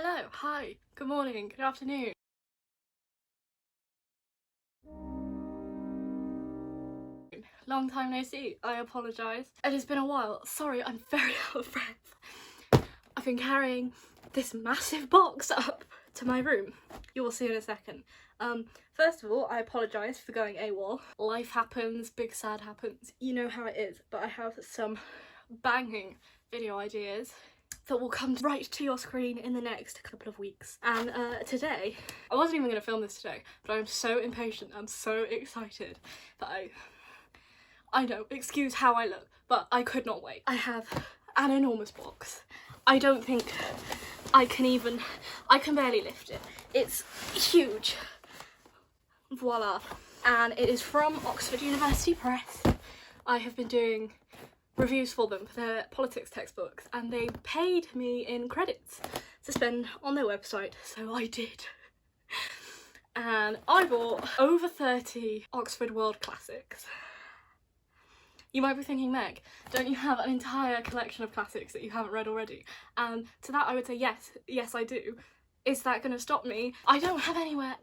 Hello, hi, good morning, good afternoon. Long time no see, I apologise. It has been a while. Sorry, I'm very out of breath. I've been carrying this massive box up to my room. You will see in a second. First of all, I apologise for going AWOL. Life happens, big sad happens. You know how it is, but I have some banging video ideas that will come right to your screen in the next couple of weeks. And today, I wasn't even going to film this today, but I'm so impatient, I'm so excited that I know, excuse how I look, but I could not wait. I have an enormous box. I don't think I can barely lift it. It's huge. Voila. And it is from Oxford University Press. I have been doing reviews for them for their politics textbooks, and they paid me in credits to spend on their website, so I did. And I bought over 30 Oxford World Classics. You might be thinking, Meg, don't you have an entire collection of classics that you haven't read already? And to that I would say yes I do. Is that going to stop me? I don't have anywhere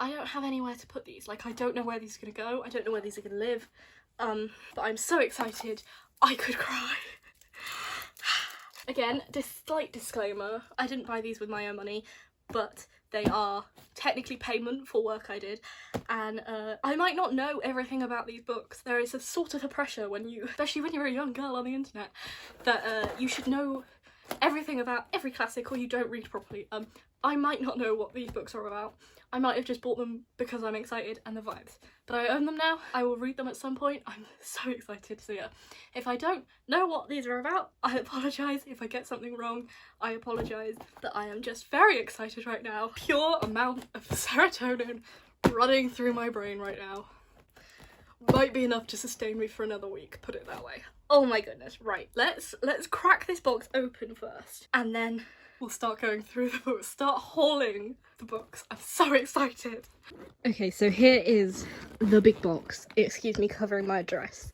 to put these. Like, I don't know where these are going to go, I don't know where these are going to live, but I'm so excited I could cry. Again, this slight disclaimer, I didn't buy these with my own money, but they are technically payment for work I did, and I might not know everything about these books. There is a sort of a pressure when you, especially when you're a young girl on the internet, that you should know everything about every classic or you don't read properly. I might not know what these books are about. I might have just bought them because I'm excited and the vibes. But I own them now. I will read them at some point. I'm so excited. So yeah, if I don't know what these are about, I apologise. If I get something wrong, I apologise. But I am just very excited right now. Pure amount of serotonin running through my brain right now. Might be enough to sustain me for another week, put it that way. Oh my goodness, right. Let's crack this box open first, and then we'll start going through the books, start hauling the books. I'm so excited. Okay, so here is the big box. Excuse me covering my dress.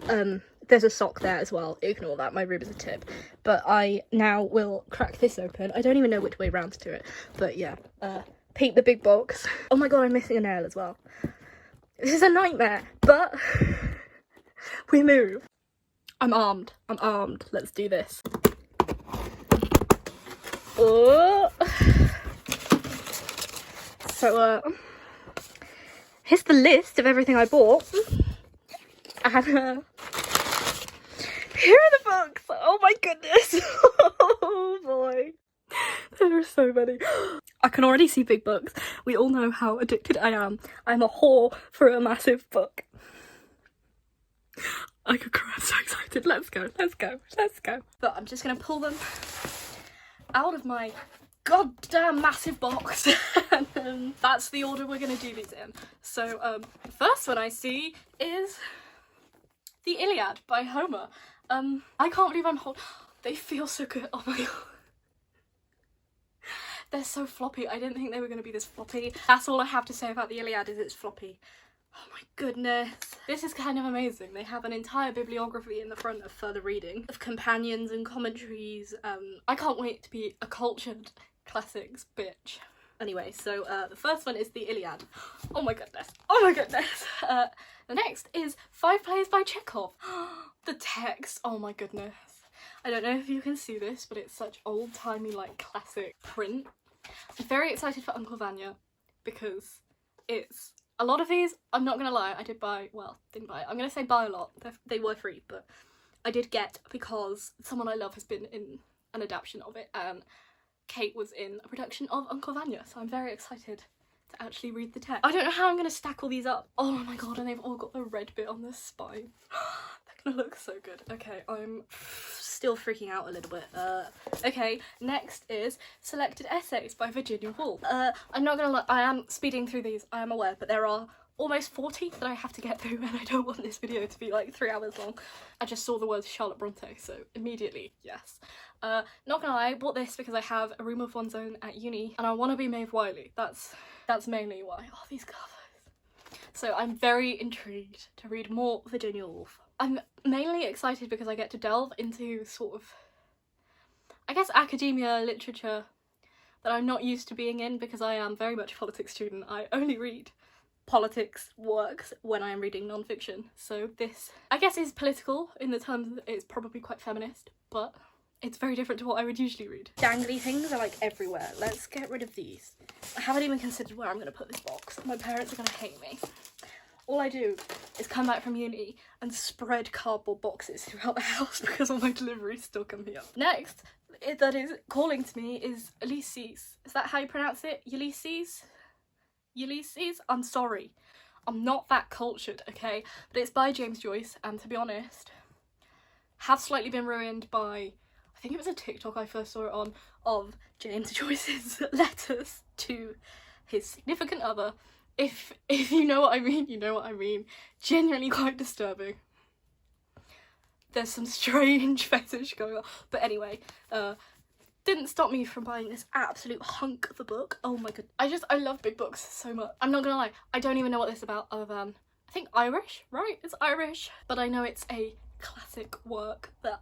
There's a sock there as well. Ignore that, my room is a tip. But I now will crack this open. I don't even know which way round to do it, but yeah. Peep the big box. Oh my god, I'm missing a nail as well. This is a nightmare, but we move. I'm armed. Let's do this. Oh. So, here's the list of everything I bought. And, here are the books. Oh my goodness. Oh boy. There are so many. I can already see big books. We all know how addicted I am. I'm a whore for a massive book. I could cry, I'm so excited. Let's go. But I'm just gonna pull them out of my goddamn massive box. And that's the order we're gonna do these in. So, the first one I see is The Iliad by Homer. I can't believe I'm holding. They feel so good. Oh my god. They're so floppy. I didn't think they were going to be this floppy. That's all I have to say about the Iliad, is it's floppy. Oh my goodness. This is kind of amazing. They have an entire bibliography in the front of further reading, of companions and commentaries. I can't wait to be a cultured classics bitch. Anyway, so the first one is the Iliad. Oh my goodness. The next is 5 Plays by Chekhov. The text. Oh my goodness. I don't know if you can see this, but it's such old-timey, like, classic print. I'm very excited for Uncle Vanya, because it's... A lot of these, I'm not gonna lie, I did buy... Well, didn't buy. I'm gonna say buy a lot. They were free, but I did get because someone I love has been in an adaptation of it, and Kate was in a production of Uncle Vanya, so I'm very excited to actually read the text. I don't know how I'm gonna stack all these up. Oh my god, and they've all got the red bit on the spine. They're gonna look so good. Okay, I'm still freaking out a little bit. Okay, next is Selected Essays by Virginia Woolf. I'm not gonna lie, I am speeding through these, I am aware, but there are almost 40 that I have to get through, and I don't want this video to be like 3 hours long. I just saw the words Charlotte Bronte, so immediately, yes. Not gonna lie, I bought this because I have a room of one's own at uni, and I want to be Maeve Wiley. That's mainly why. Oh, these covers. So I'm very intrigued to read more Virginia Woolf. I'm mainly excited because I get to delve into sort of, I guess, academia, literature, that I'm not used to being in because I am very much a politics student. I only read politics works when I am reading non-fiction. So this, I guess, is political in the terms that it's probably quite feminist, but it's very different to what I would usually read. Dangly things are like everywhere. Let's get rid of these. I haven't even considered where I'm going to put this box. My parents are going to hate me. All I do is come back from uni and spread cardboard boxes throughout the house because all my deliveries still come here. Next, that is calling to me is Ulysses. Is that how you pronounce it? Ulysses? Ulysses? I'm sorry. I'm not that cultured, okay? But it's by James Joyce, and to be honest, have slightly been ruined by, I think it was a TikTok I first saw it on, of James Joyce's letters to his significant other. If you know what I mean, you know what I mean. Genuinely quite disturbing. There's some strange fetish going on. But anyway, didn't stop me from buying this absolute hunk of a book. Oh my god. I love big books so much. I'm not gonna lie, I don't even know what this is about other than, I think Irish, right? It's Irish. But I know it's a classic work that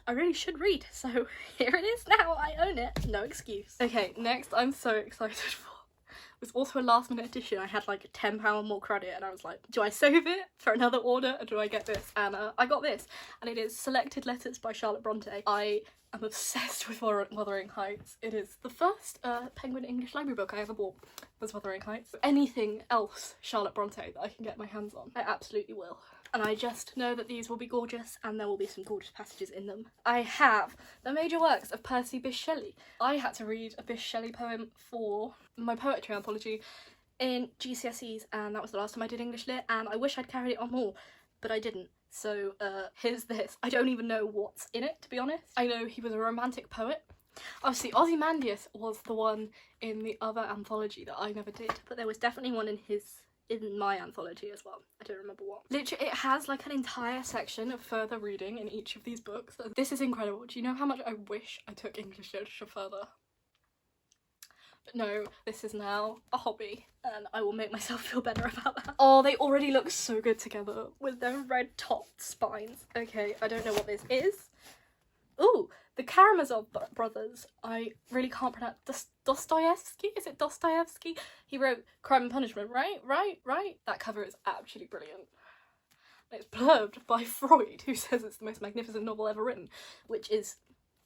I really should read. So here it is now, I own it. No excuse. Okay, next I'm so excited for. It was also a last minute edition. I had like £10 more credit and I was like, do I save it for another order or do I get this? And I got this, and it is Selected Letters by Charlotte Bronte. I am obsessed with Wuthering Heights. It is the first Penguin English Library book I ever bought, was Wuthering Heights. Anything else Charlotte Bronte that I can get my hands on, I absolutely will. And I just know that these will be gorgeous and there will be some gorgeous passages in them. I have the major works of Percy Bysshe Shelley. I had to read a Bysshe Shelley poem for my poetry anthology in GCSEs, and that was the last time I did English Lit, and I wish I'd carried it on more, but I didn't. So here's this. I don't even know what's in it, to be honest. I know he was a romantic poet. Obviously Ozymandias was the one in the other anthology that I never did, but there was definitely one in my anthology as well. I don't remember what. Literally, it has like an entire section of further reading in each of these books. This is incredible. Do you know how much I wish I took English literature further? But no, this is now a hobby and I will make myself feel better about that. Oh, they already look so good together with their red topped spines. Okay, I don't know what this is. Ooh, the Karamazov brothers. I really can't pronounce. Dostoevsky? Is it Dostoevsky? He wrote Crime and Punishment, right? Right? That cover is absolutely brilliant. It's blurbed by Freud, who says it's the most magnificent novel ever written, which is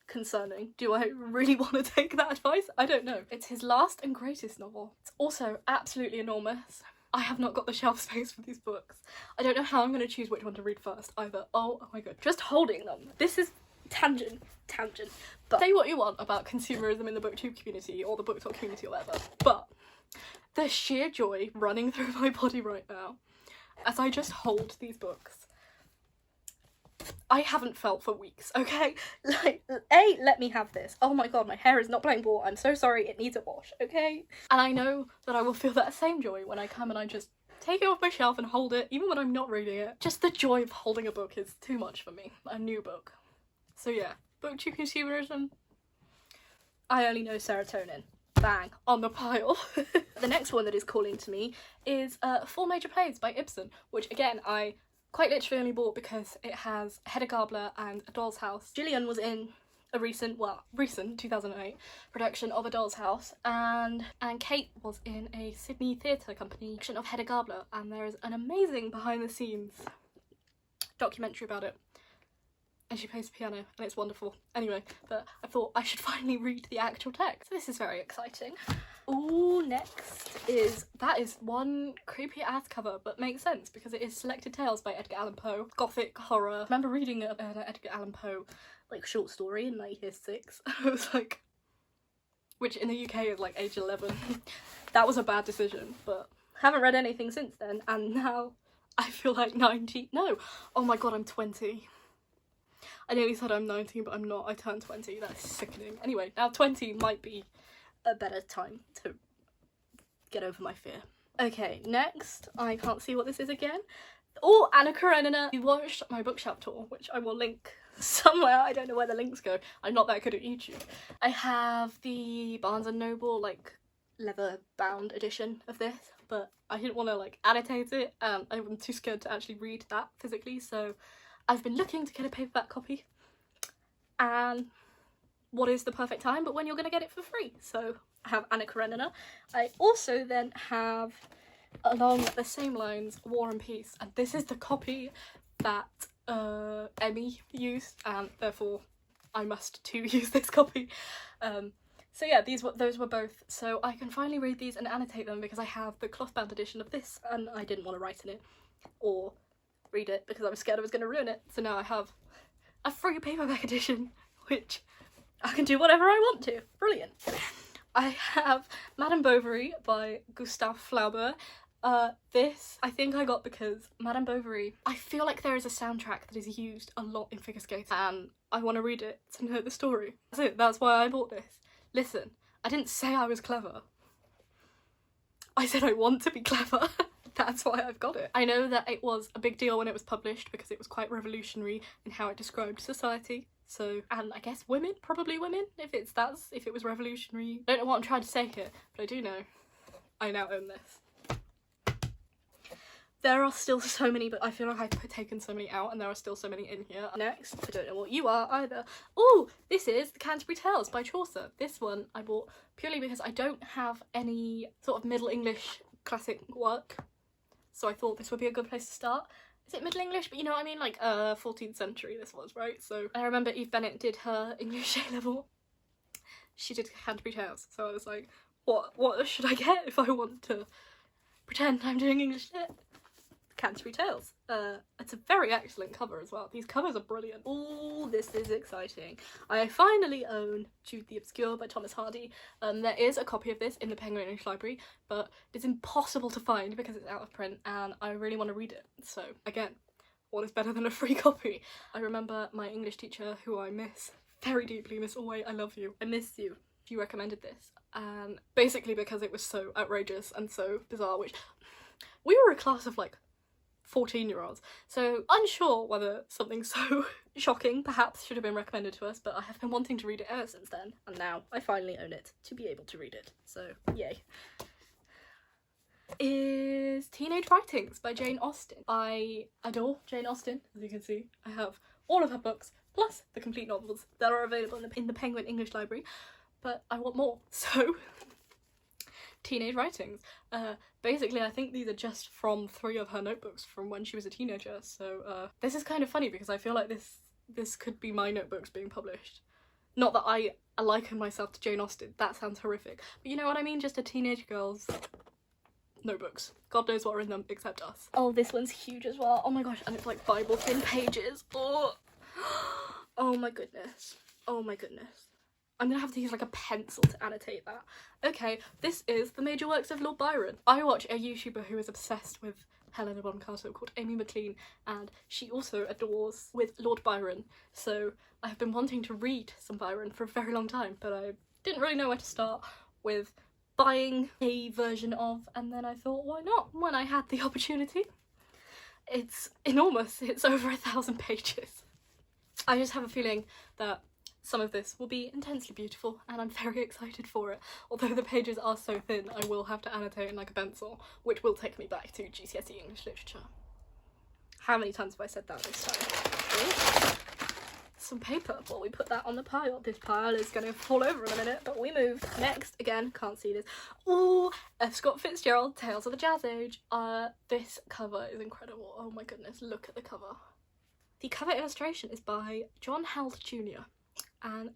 concerning. Do I really want to take that advice? I don't know. It's his last and greatest novel. It's also absolutely enormous. I have not got the shelf space for these books. I don't know how I'm going to choose which one to read first either. Oh my god. Just holding them. This is tangent. But say what you want about consumerism in the booktube community or the BookTok community or whatever, but the sheer joy running through my body right now as I just hold these books, I haven't felt for weeks, okay? Like, let me have this. Oh my god, my hair is not playing ball. I'm so sorry, it needs a wash, okay? And I know that I will feel that same joy when I come and I just take it off my shelf and hold it, even when I'm not reading it. Just the joy of holding a book is too much for me. A new book. So yeah, BookTube consumerism. I only know serotonin. Bang, on the pile. The next one that is calling to me is Four Major Plays by Ibsen, which again I quite literally only bought because it has Hedda Gabler and A Doll's House. Gillian was in a recent 2008 production of A Doll's House, and Kate was in a Sydney theatre company production of Hedda Gabler, and there is an amazing behind the scenes documentary about it. And she plays the piano and it's wonderful. Anyway, but I thought I should finally read the actual text. This is very exciting. Ooh, next that is one creepy ass cover, but makes sense because it is Selected Tales by Edgar Allan Poe. Gothic horror. I remember reading an Edgar Allan Poe like short story in like year 6. I was like, which in the UK is like age 11. That was a bad decision, but haven't read anything since then, and now I feel like 19. No, oh my god, I'm 20. I nearly said I'm 19, but I'm not. I turned 20. That's sickening. Anyway, now 20 might be a better time to get over my fear. Okay, next. I can't see what this is again. Oh, Anna Karenina. You watched my bookshelf tour, which I will link somewhere. I don't know where the links go. I'm not that good at YouTube. I have the Barnes & Noble, like, leather-bound edition of this, but I didn't want to, like, annotate it. I'm too scared to actually read that physically, so I've been looking to get a paperback copy, and what is the perfect time but when you're going to get it for free? So I have Anna Karenina. I also then have, along the same lines, War and Peace, and this is the copy that Emmy used, and therefore I must too use this copy. So yeah, those were both, so I can finally read these and annotate them because I have the cloth bound edition of this and I didn't want to write in it or read it because I was scared I was going to ruin it. So now I have a free paperback edition, which I can do whatever I want to. Brilliant. I have Madame Bovary by Gustave Flaubert. This I think I got because Madame Bovary, I feel like there is a soundtrack that is used a lot in figure skating and I want to read it to know the story. That's it, that's why I bought this. Listen, I didn't say I was clever. I said I want to be clever. That's why I've got it. I know that it was a big deal when it was published because it was quite revolutionary in how it described society. So, and I guess women, probably women, if it was revolutionary. I don't know what I'm trying to say here, but I do know I now own this. There are still so many, but I feel like I've taken so many out and there are still so many in here. Next, I don't know what you are either. Oh, this is The Canterbury Tales by Chaucer. This one I bought purely because I don't have any sort of Middle English classic work. So I thought this would be a good place to start. Is it Middle English? But you know what I mean? Like 14th century this was, right? So I remember Eve Bennett did her English A-level. She did Canterbury Tales. So I was like, what should I get if I want to pretend I'm doing English lit? Canterbury Tales. It's a very excellent cover as well. These covers are brilliant. Oh, this is exciting. I finally own Jude the Obscure by Thomas Hardy. There is a copy of this in the Penguin English Library, but it's impossible to find because it's out of print and I really want to read it. So again, what is better than a free copy? I remember my English teacher, who I miss very deeply, Miss Alway, I love you. I miss you. She recommended this, and basically because it was so outrageous and so bizarre, which we were a class of like 14-year-olds, so unsure whether something so shocking perhaps should have been recommended to us, but I have been wanting to read it ever since then, and now I finally own it to be able to read it, so yay. Is Teenage Writings by Jane Austen. I adore Jane Austen, as you can see. I have all of her books, plus the complete novels that are available in the Penguin English Library, but I want more, so Teenage Writings. Basically I think these are just from 3 of her notebooks from when she was a teenager, so this is kind of funny because I feel like this could be my notebooks being published. Not that I liken myself to Jane Austen, that sounds horrific, but you know what I mean, just a teenage girl's notebooks. God knows what are in them except us. Oh, this one's huge as well. Oh my gosh, and it's like Bible thin pages. Oh, oh my goodness. Oh my goodness. I'm gonna have to use like a pencil to annotate that. Okay, this is the major works of Lord Byron. I watch a YouTuber who is obsessed with Helena Bonham Carter called Amy McLean, and she also adores with Lord Byron. So I have been wanting to read some Byron for a very long time, but I didn't really know where to start with buying a version of, and then I thought, why not, when I had the opportunity. It's enormous, it's over 1,000 pages. I just have a feeling that some of this will be intensely beautiful and I'm very excited for it. Although the pages are so thin, I will have to annotate in like a pencil, which will take me back to GCSE English literature. How many times have I said that this time? Some paper while we put that on the pile. This pile is going to fall over in a minute, but we moved. Next, again, can't see this. Ooh, Scott Fitzgerald, Tales of the Jazz Age. This cover is incredible. Oh my goodness, look at the cover. The cover illustration is by John Held Jr. and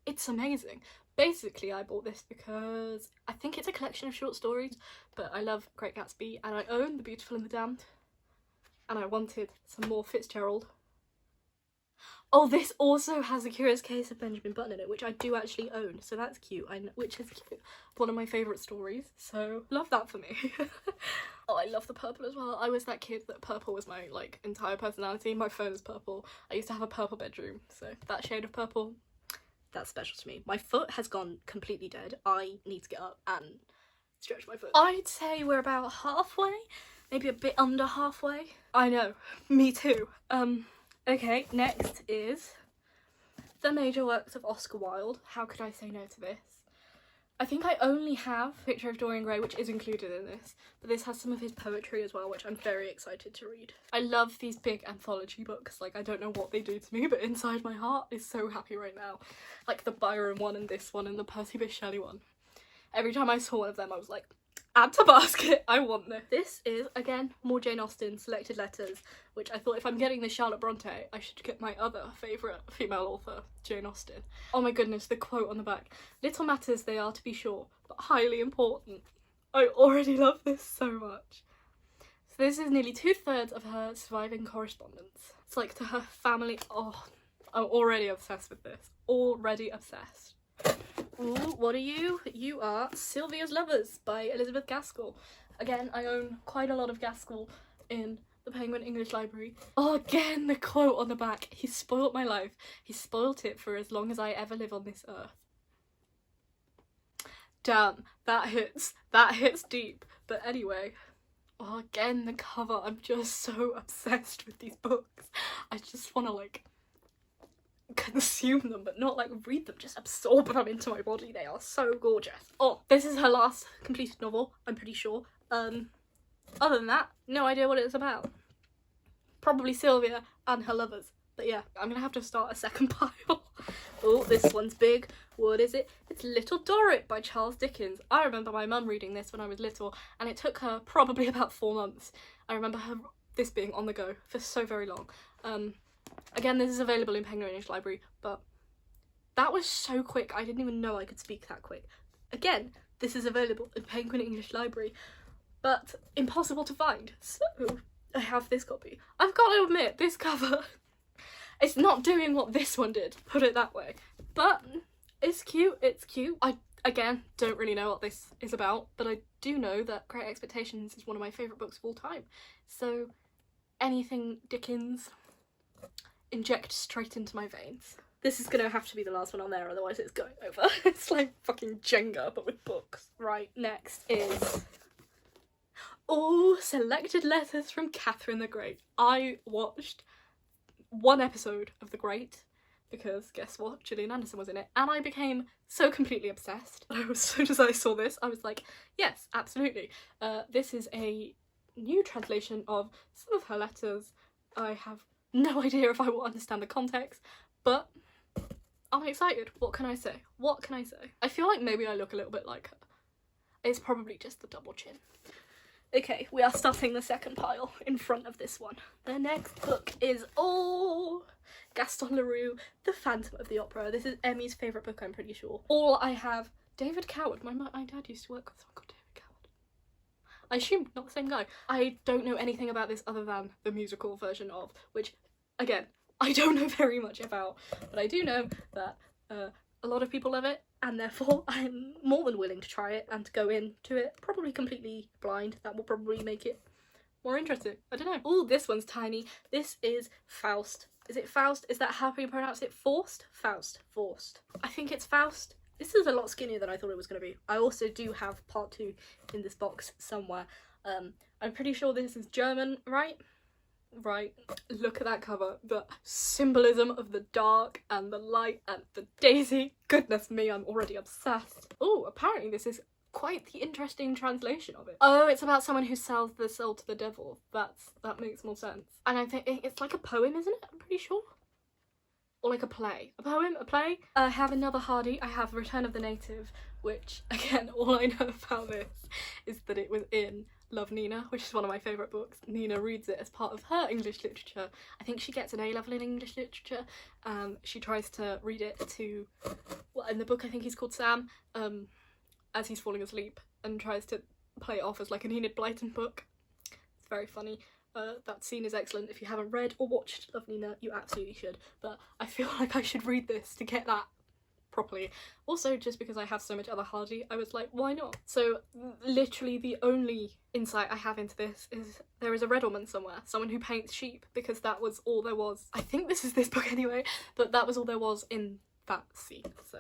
it's amazing. Basically I bought this because I think it's a collection of short stories, but I love Great Gatsby and I own The Beautiful and the Damned and I wanted some more Fitzgerald. Oh, this also has A Curious Case of Benjamin Button in it, which I do actually own, so that's cute, which is cute. One of my favourite stories, so love that for me. Oh, I love the purple as well. I was that kid that purple was my, like, entire personality. My phone is purple. I used to have a purple bedroom, so that shade of purple, that's special to me. My foot has gone completely dead. I need to get up and stretch my foot. I'd say we're about halfway, maybe a bit under halfway. I know, me too. Okay, next is the major works of Oscar Wilde. How could I say no to this? I think I only have Picture of Dorian Gray, which is included in this, but this has some of his poetry as well, which I'm very excited to read. I love these big anthology books. Like, I don't know what they do to me, but inside my heart is so happy right now. Like the Byron one and this one and the Percy Bysshe Shelley one. Every time I saw one of them, I was like, add to basket, I want this. This is, again, more Jane Austen selected letters, which I thought if I'm getting the Charlotte Bronte, I should get my other favourite female author, Jane Austen. Oh my goodness, the quote on the back. Little matters they are, to be sure, but highly important. I already love this so much. So this is nearly 2/3 of her surviving correspondence. It's like to her family. Oh, I'm already obsessed with this. Already obsessed. Ooh, what are you? You are Sylvia's Lovers by Elizabeth Gaskell. Again, I own quite a lot of Gaskell in the Penguin English Library. Oh, again, the quote on the back. He's spoilt my life. He's spoilt it for as long as I ever live on this earth. Damn, that hits. That hits deep. But anyway, oh, again, the cover. I'm just so obsessed with these books. I just want to, like, consume them, but not like read them, just absorb them into my body. They are so gorgeous. Oh, this is her last completed novel, I'm pretty sure. Other than that, no idea what it's about. Probably Sylvia and her lovers. But yeah, I'm gonna have to start a second pile. Oh, this one's big. What is it? It's Little Dorrit by Charles Dickens. I remember my mum reading this when I was little, and it took her probably about 4 months. I remember this being on the go for so very long. Again, this is available in Penguin English Library, but that was so quick. I didn't even know I could speak that quick. Again, this is available in Penguin English Library, but impossible to find. So I have this copy. I've got to admit, this cover, it's not doing what this one did, put it that way. But it's cute, it's cute. I, again, don't really know what this is about, but I do know that Great Expectations is one of my favourite books of all time. So anything Dickens, inject straight into my veins. This is gonna have to be the last one on there, otherwise it's going over. It's like fucking Jenga, but with books. Right, next is... oh, selected letters from Catherine the Great. I watched 1 episode of The Great, because guess what? Gillian Anderson was in it, and I became so completely obsessed. As soon as I saw this, I was like, yes, absolutely. This is a new translation of some of her letters. I have no idea if I will understand the context, but I'm excited. What can I say? What can I say? I feel like maybe I look a little bit like her. It's probably just the double chin. Okay, we are starting the second pile in front of this one. The next book is, oh, Gaston Leroux, The Phantom of the Opera. This is Emmy's favourite book, I'm pretty sure. All I have, David Coward. My dad used to work with someone called David Coward. I assume not the same guy. I don't know anything about this other than the musical version of, which, again, I don't know very much about, but I do know that a lot of people love it, and therefore I'm more than willing to try it and to go into it probably completely blind. That will probably make it more interesting. I don't know. Oh, this one's tiny. This is Faust. Is it Faust? Is that how you pronounce it? Faust? Faust. Faust. I think it's Faust. This is a lot skinnier than I thought it was going to be. I also do have part 2 in this box somewhere. I'm pretty sure this is German, right? Right, look at that cover. The symbolism of the dark and the light and the daisy. Goodness me, I'm already obsessed. Oh, apparently this is quite the interesting translation of it. Oh, it's about someone who sells the soul to the devil. That makes more sense. And I think it's like a poem, isn't it? I'm pretty sure. Or like a play. A poem? A play? I have another Hardy. I have Return of the Native, which, again, all I know about this is that it was in Love, Nina, which is one of my favourite books. Nina reads it as part of her English literature. I think she gets an A-level in English literature. She tries to read it to, well, in the book I think he's called Sam, as he's falling asleep, and tries to play it off as like an Enid Blyton book. It's very funny. That scene is excellent. If you haven't read or watched Love, Nina, you absolutely should. But I feel like I should read this to get that properly. Also, just because I have so much other Hardy, I was like, why not? So literally the only insight I have into this is there is a Reddleman somewhere, someone who paints sheep, because that was all there was. I think this is this book anyway, but that was all there was in that scene. So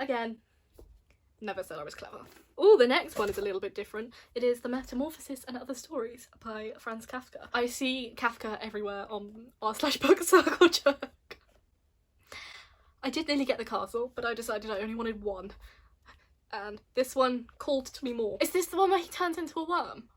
again, never said I was clever. Oh, the next one is a little bit different. It is The Metamorphosis and Other Stories by Franz Kafka. I see Kafka everywhere on r/book circle jerk. I did nearly get the castle, but I decided I only wanted one. And this one called to me more. Is this the one where he turns into a worm?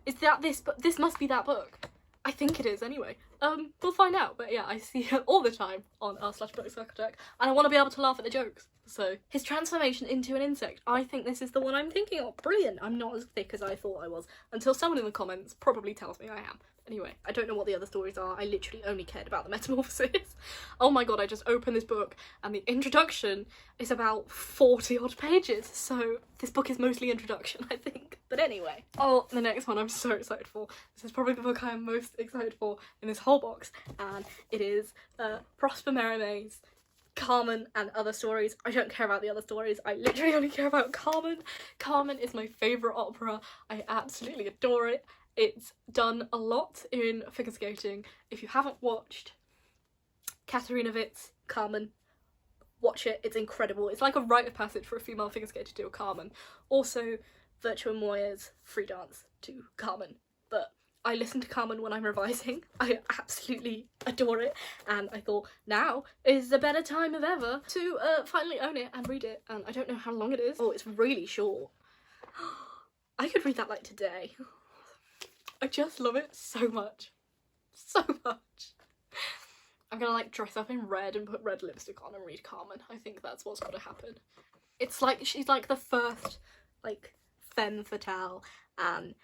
Is that this? But this must be that book. I think it is anyway. We'll find out, but yeah, I see it all the time on r/bookcirclejerk, and I want to be able to laugh at the jokes. So, his transformation into an insect, I think this is the one I'm thinking of. Brilliant! I'm not as thick as I thought I was, until someone in the comments probably tells me I am. Anyway, I don't know what the other stories are, I literally only cared about the metamorphosis. Oh my god, I just opened this book, and the introduction is about 40 odd pages, so this book is mostly introduction, I think. But anyway, the next one I'm so excited for. This is probably the book I am most excited for in this whole box, and it is Prosper Mérimée, Carmen and Other Stories. I don't care about the other stories, I literally only care about Carmen. Carmen is my favourite opera, I absolutely adore it. It's done a lot in figure skating. If you haven't watched Katharina Witt's Carmen, watch it, it's incredible. It's like a rite of passage for a female figure skater to do a Carmen. Also, Virtua Moya's free dance to Carmen. But I listen to Carmen when I'm revising. I absolutely adore it, and I thought now is the better time of ever to finally own it and read it. And I don't know how long it is. Oh, it's really short. I could read that like today. I just love it so much. So much. I'm gonna like dress up in red and put red lipstick on and read Carmen. I think that's what's gotta happen. It's like she's like the first like femme fatale, and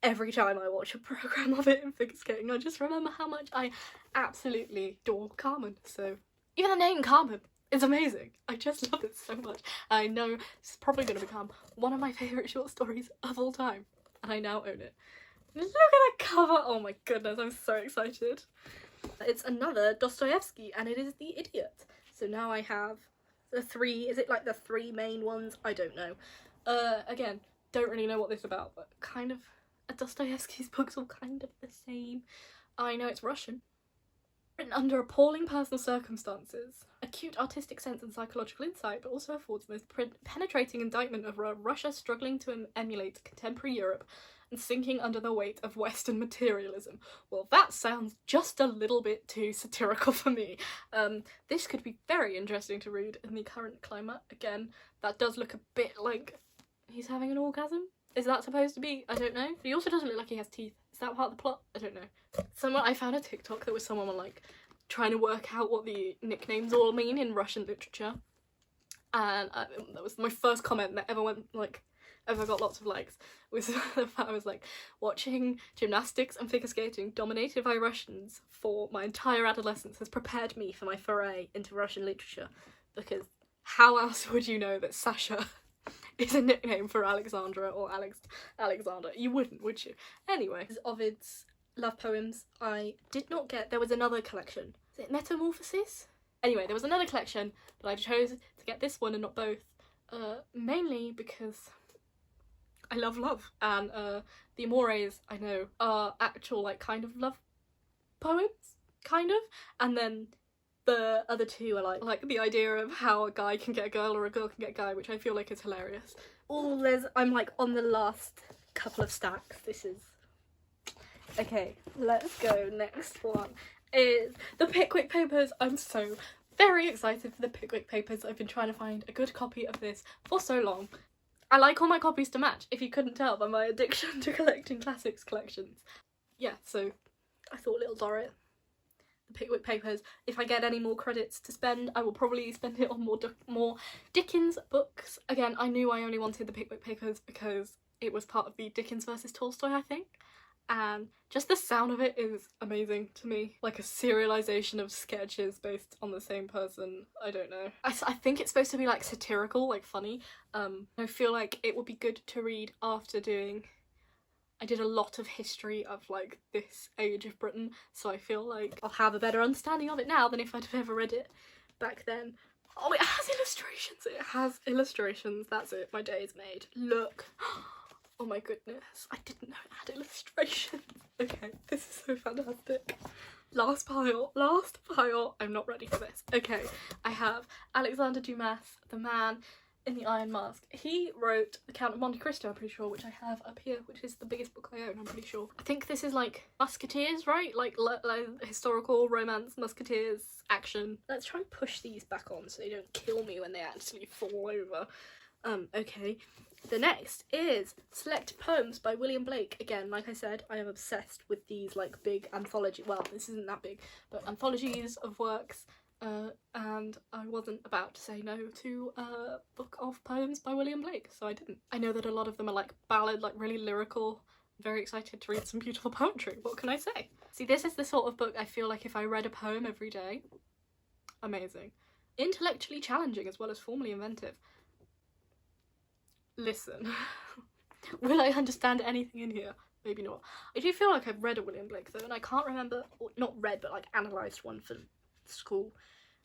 every time I watch a programme of it in figure skating I just remember how much I absolutely adore Carmen. So even the name Carmen is amazing. I just love it so much. I know it's probably gonna become one of my favourite short stories of all time, and I now own it. Look at that cover! Oh my goodness, I'm so excited. It's another Dostoevsky, and it is The Idiot. So now I have the three, is it like the three main ones? I don't know. Again, don't really know what this is about, but kind of, Dostoevsky's books are kind of the same. I know it's Russian. Written under appalling personal circumstances, acute artistic sense and psychological insight, but also affords the most penetrating indictment of Russia struggling to emulate contemporary Europe and sinking under the weight of Western materialism. Well, that sounds just a little bit too satirical for me. This could be very interesting to read in the current climate. Again, that does look a bit like he's having an orgasm. Is that supposed to be? I don't know. But he also doesn't look like he has teeth. Is that part of the plot? I don't know. I found a TikTok that was someone like trying to work out what the nicknames all mean in Russian literature, and that was my first comment that ever got lots of likes, was the fact I was like, watching gymnastics and figure skating dominated by Russians for my entire adolescence has prepared me for my foray into Russian literature, because how else would you know that Sasha is a nickname for Alexandra or Alexander? You wouldn't, would you? Anyway, this is Ovid's love poems. I did not get, there was another collection. Is it Metamorphosis? Anyway, there was another collection, but I chose to get this one and not both, mainly because I love love, and the Amores, I know, are actual like kind of love poems, kind of, and then the other two are like the idea of how a guy can get a girl or a girl can get a guy, which I feel like is hilarious. I'm like on the last couple of stacks. This is okay. Let's go. Next one is the Pickwick Papers. I'm so very excited for the Pickwick Papers. I've been trying to find a good copy of this for so long. I like all my copies to match, if you couldn't tell by my addiction to collecting classics collections. Yeah, so I thought Little Dorrit, the Pickwick Papers. If I get any more credits to spend, I will probably spend it on more Dickens books. Again, I knew I only wanted the Pickwick Papers because it was part of the Dickens versus Tolstoy, I think. And just the sound of it is amazing to me. Like a serialization of sketches based on the same person. I don't know. I think it's supposed to be like satirical, like funny. I feel like it would be good to read after I did a lot of history of like this age of Britain, so I feel like I'll have a better understanding of it now than if I'd have ever read it back then. Oh, it has illustrations! It has illustrations. That's it. My day is made. Look. Oh my goodness, I didn't know it had illustrations. Okay, this is so fantastic. Last pile. I'm not ready for this. Okay, I have Alexander Dumas, the man in the Iron Mask. He wrote The Count of Monte Cristo, I'm pretty sure, which I have up here, which is the biggest book I own, I'm pretty sure. I think this is like Musketeers, right? Like historical romance, Musketeers, action. Let's try and push these back on so they don't kill me when they actually fall over. Okay. The next is Select Poems by William Blake. Again, like I said, I am obsessed with these like big anthology, well, this isn't that big, but anthologies of works, and I wasn't about to say no to a book of poems by William Blake, so I didn't. I know that a lot of them are like ballad, like really lyrical. I'm very excited to read some beautiful poetry. What can I say? See, this is the sort of book I feel like if I read a poem every day, amazing. Intellectually challenging as well as formally inventive. Listen, will I understand anything in here? Maybe not. I do feel like I've read a William Blake though, and I can't remember, or not read, but like analysed one for school,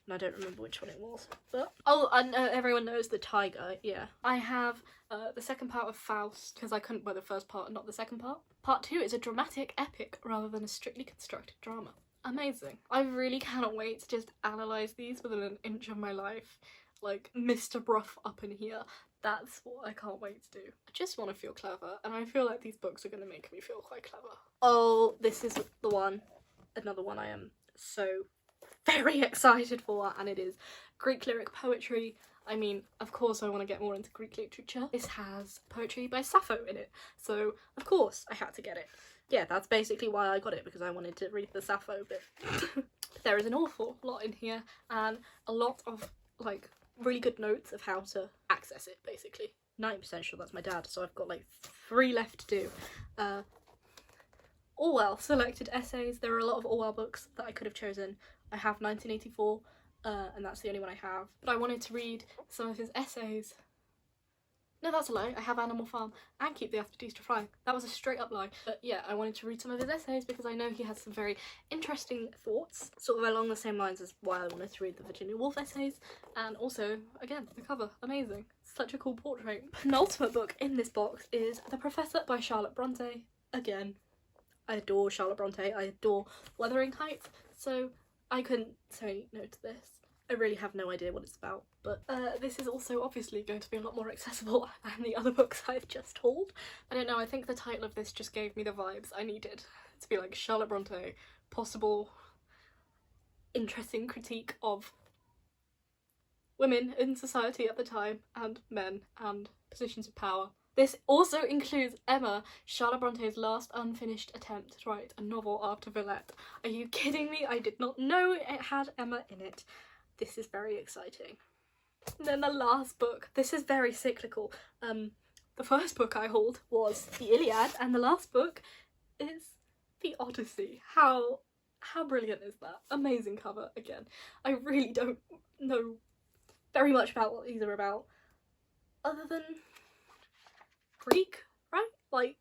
and I don't remember which one it was. But oh, and everyone knows the Tiger. Yeah, I have the second part of Faust because I couldn't buy the first part and not the second part. Part 2 is a dramatic epic rather than a strictly constructed drama. Amazing. I really cannot wait to just analyse these within an inch of my life. Like Mr. Bruff up in here. That's what I can't wait to do. I just want to feel clever, and I feel like these books are going to make me feel quite clever. Oh, this is the one. Another one I am so very excited for, and it is Greek lyric poetry. I mean, of course I want to get more into Greek literature. This has poetry by Sappho in it, so of course I had to get it. Yeah, that's basically why I got it, because I wanted to read the Sappho bit. There is an awful lot in here, and a lot of like really good notes of how to access it, basically. 90% sure that's my dad, so I've got like 3 left to do. Orwell selected essays. There are a lot of Orwell books that I could have chosen. I have 1984, and that's the only one I have. But I wanted to read some of his essays. No, that's a lie. I have Animal Farm and Keep the Aspidistra Flying. That was a straight up lie. But yeah, I wanted to read some of his essays because I know he has some very interesting thoughts, sort of along the same lines as why I wanted to read the Virginia Woolf essays. And also, again, the cover, amazing. Such a cool portrait. Penultimate book in this box is The Professor by Charlotte Bronte. Again, I adore Charlotte Bronte. I adore Wuthering Heights, so I couldn't say no to this. I really have no idea what it's about, but this is also obviously going to be a lot more accessible than the other books I've just hauled. I don't know, I think the title of this just gave me the vibes I needed to be like Charlotte Bronte, possible interesting critique of women in society at the time, and men, and positions of power. This also includes Emma, Charlotte Bronte's last unfinished attempt to write a novel after Villette. Are you kidding me? I did not know it had Emma in it. This is very exciting. And then the last book. This is very cyclical. The first book I hauled was the Iliad, and the last book is the Odyssey. How brilliant is that? Amazing cover again. I really don't know very much about what these are about, other than Greek, right? Like,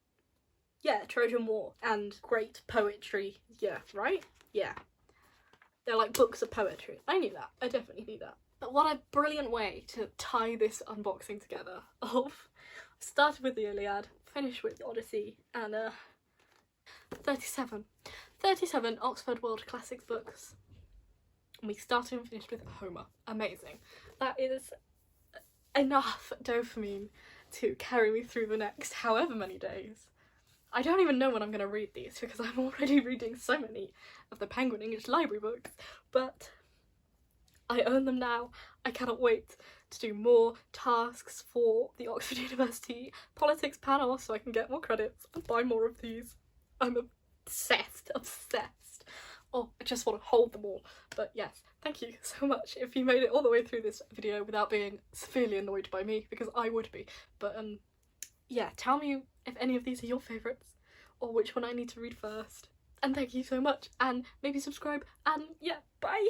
yeah, Trojan War and great poetry. Yeah, right? Yeah. They're like books of poetry. I knew that. I definitely knew that. But what a brilliant way to tie this unboxing together of started with the Iliad, finished with the Odyssey, and 37 Oxford World Classics books. And we started and finished with Homer. Amazing. That is enough dopamine to carry me through the next however many days. I don't even know when I'm going to read these because I'm already reading so many of the Penguin English Library books, but I own them now. I cannot wait to do more tasks for the Oxford University politics panel so I can get more credits and buy more of these. I'm obsessed. Oh, I just want to hold them all. But yes, thank you so much if you made it all the way through this video without being severely annoyed by me, because I would be. But yeah, tell me if any of these are your favourites or which one I need to read first. And thank you so much, and maybe subscribe, and yeah, bye!